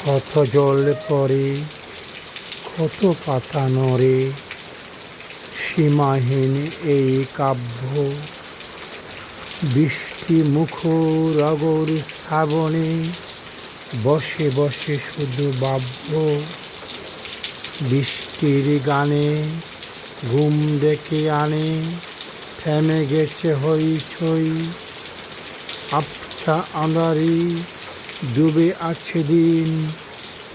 কত জল পড়ে, কত পাতা নড়ে, সীমাহীন এই কাব্য। বৃষ্টি মুখর অগর শ্রাবণে বসে বসে শুধু ভাবব। বৃষ্টির গানে ঘুম ডেকে আনে, থেমে গেছে হইচই। আবছা আঁধারি ডুবে আছে দিন,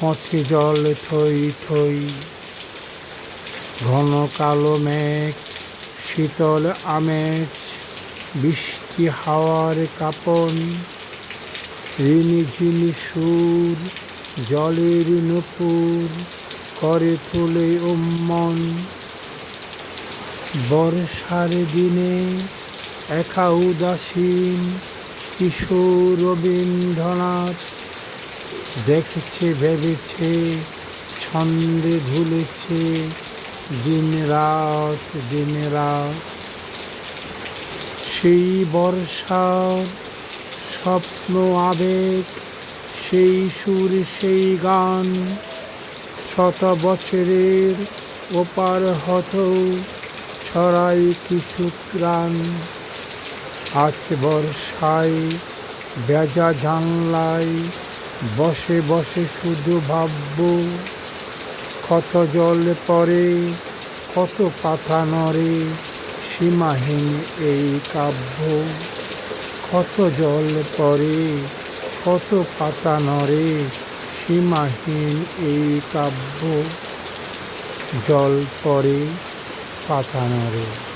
পথে জল থই থই। ঘন কালো মেঘ, শীতল আমেজ, বৃষ্টি হাওয়ার কাঁপন। রিনিঝিনি সুর, জলের নূপুর করে তোলে উম্মন। বর্ষার দিনে একা উদাসীন কিশোর রবীন্দ্রনাথ দেখেছে, ভেবেছে, ছন্দে ভুলেছে দিন রাত দিন রাত। সেই বর্ষার স্বপ্ন আবেগ, সেই সুর সেই গান, শত বছরের ওপার হতেও ছড়াই কিছু প্রাণ। আজ বর্ষায় ভেজা জানলায় বসে বসে শুধু ভাবব। কত জল পড়ে, কত পাতা নড়ে, সীমাহীন এই কাব্য। কত জল পড়ে, কত পাতা নড়ে, সীমাহীন এই কাব্য। জল পড়ে, পাতা নড়ে।